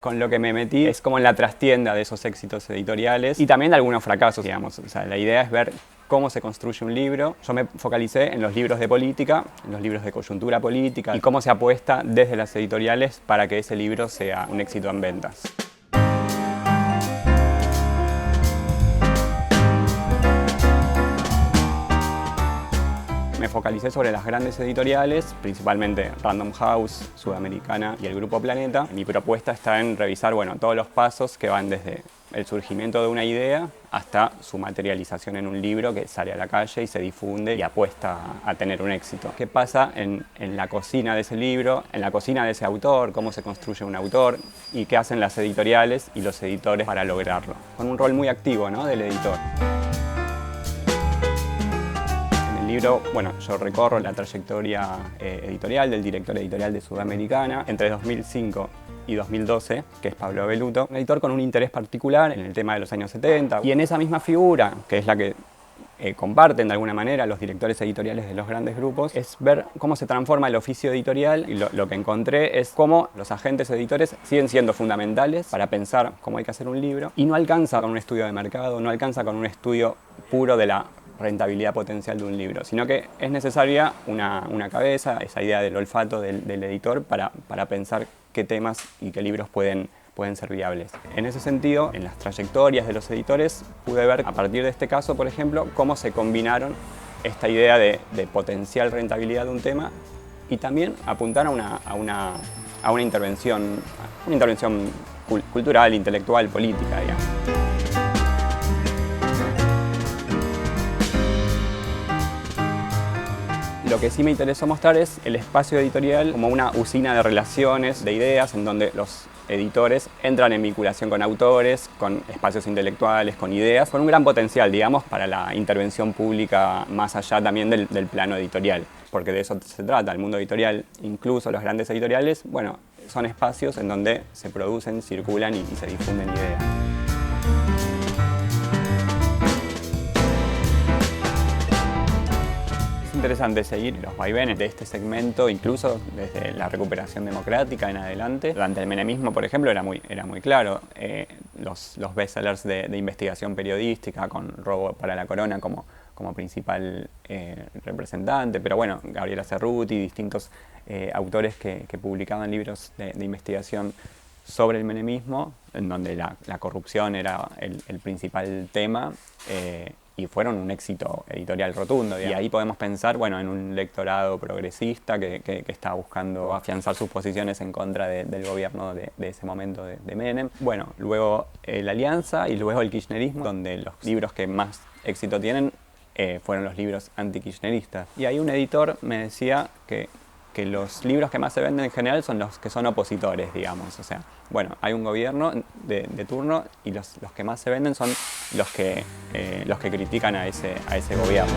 Con lo que me metí es como en la trastienda de esos éxitos editoriales y también de algunos fracasos, digamos. O sea, la idea es ver cómo se construye un libro. Yo me focalicé en los libros de política, en los libros de coyuntura política y cómo se apuesta desde las editoriales para que ese libro sea un éxito en ventas. Me focalicé sobre las grandes editoriales, principalmente Random House, Sudamericana y el Grupo Planeta. Mi propuesta está en revisar todos los pasos que van desde el surgimiento de una idea hasta su materialización en un libro que sale a la calle y se difunde y apuesta a tener un éxito. ¿Qué pasa en la cocina de ese libro, en la cocina de ese autor, cómo se construye un autor y qué hacen las editoriales y los editores para lograrlo? Con un rol muy activo, ¿no?, del editor. Libro, yo recorro la trayectoria editorial del director editorial de Sudamericana entre 2005 y 2012, que es Pablo Avelluto, un editor con un interés particular en el tema de los años 70. Y en esa misma figura, que es la que comparten de alguna manera los directores editoriales de los grandes grupos, es ver cómo se transforma el oficio editorial. Y lo que encontré es cómo los agentes editores siguen siendo fundamentales para pensar cómo hay que hacer un libro, y no alcanza con un estudio de mercado, no alcanza con un estudio puro de la rentabilidad potencial de un libro, sino que es necesaria una cabeza, esa idea del olfato del editor para pensar qué temas y qué libros pueden ser viables. En ese sentido, en las trayectorias de los editores pude ver, a partir de este caso, por ejemplo, cómo se combinaron esta idea de potencial rentabilidad de un tema y también apuntar a una intervención cultural, intelectual, política, digamos. Lo que sí me interesó mostrar es el espacio editorial como una usina de relaciones, de ideas, en donde los editores entran en vinculación con autores, con espacios intelectuales, con ideas, con un gran potencial, digamos, para la intervención pública más allá también del plano editorial. Porque de eso se trata, el mundo editorial, incluso los grandes editoriales, son espacios en donde se producen, circulan y se difunden ideas. Es interesante seguir los vaivenes de este segmento, incluso desde la recuperación democrática en adelante. Durante el menemismo, por ejemplo, era muy claro. Los bestsellers de investigación periodística, con Robo para la Corona como principal representante, pero Gabriela Cerruti y distintos autores que publicaban libros de investigación sobre el menemismo, en donde la corrupción era el principal tema, y fueron un éxito editorial rotundo. Y ahí podemos pensar en un lectorado progresista que está buscando afianzar sus posiciones en contra del gobierno de ese momento de Menem. Luego la Alianza y luego el kirchnerismo, donde los libros que más éxito tienen fueron los libros anti-kirchneristas. Y ahí un editor me decía que los libros que más se venden en general son los que son opositores, digamos. O sea, hay un gobierno de turno y los que más se venden son los que critican a ese gobierno.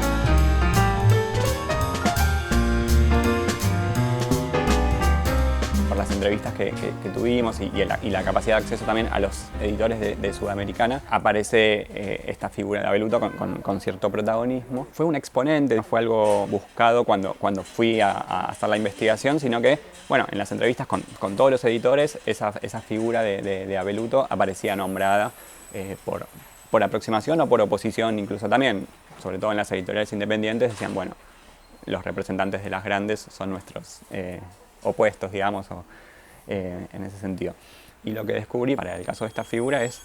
Por las entrevistas que tuvimos y la capacidad de acceso también a los editores de Sudamericana, aparece esta figura de Avelluto con cierto protagonismo. Fue un exponente, no fue algo buscado cuando fui a hacer la investigación, sino que en las entrevistas con todos los editores, esa figura de Avelluto aparecía nombrada por aproximación o por oposición, incluso también, sobre todo en las editoriales independientes, decían, los representantes de las grandes son nuestros opuestos, digamos, en ese sentido. Y lo que descubrí para el caso de esta figura es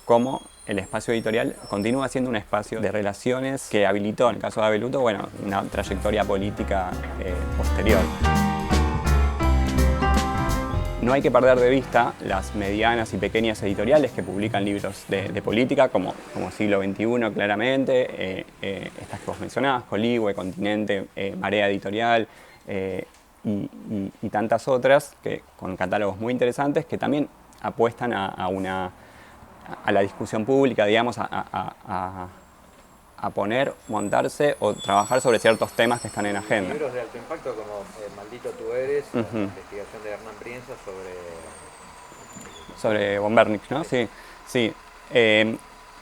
cómo el espacio editorial continúa siendo un espacio de relaciones que habilitó, en el caso de Avelluto, una trayectoria política posterior. No hay que perder de vista las medianas y pequeñas editoriales que publican libros de política, como Siglo XXI claramente, estas que vos mencionabas, Coligüe, Continente, Marea Editorial, y tantas otras con catálogos muy interesantes que también apuestan a la discusión pública, digamos, a poner, montarse o trabajar sobre ciertos temas que están en agenda. Libros de alto impacto como Maldito tú eres, la investigación de Hernán Brienza sobre von Bernich, ¿no? Sí.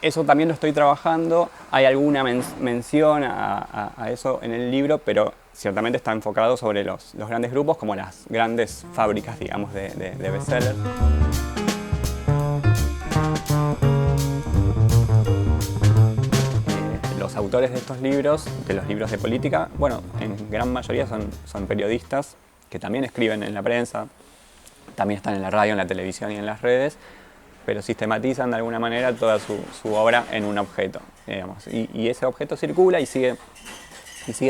Eso también lo estoy trabajando. Hay alguna mención a eso en el libro, pero ciertamente está enfocado sobre los grandes grupos como las grandes fábricas, digamos, de bestsellers. autores de estos libros, de los libros de política, bueno, en gran mayoría son periodistas que también escriben en la prensa, también están en la radio, en la televisión y en las redes, pero sistematizan de alguna manera toda su obra en un objeto, digamos. Y ese objeto circula y sigue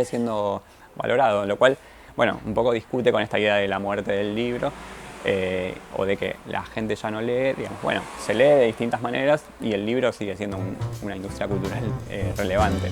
siendo valorado, lo cual, bueno, un poco discute con esta idea de la muerte del libro, o de que la gente ya no lee, digamos. Bueno, se lee de distintas maneras y el libro sigue siendo una industria cultural relevante.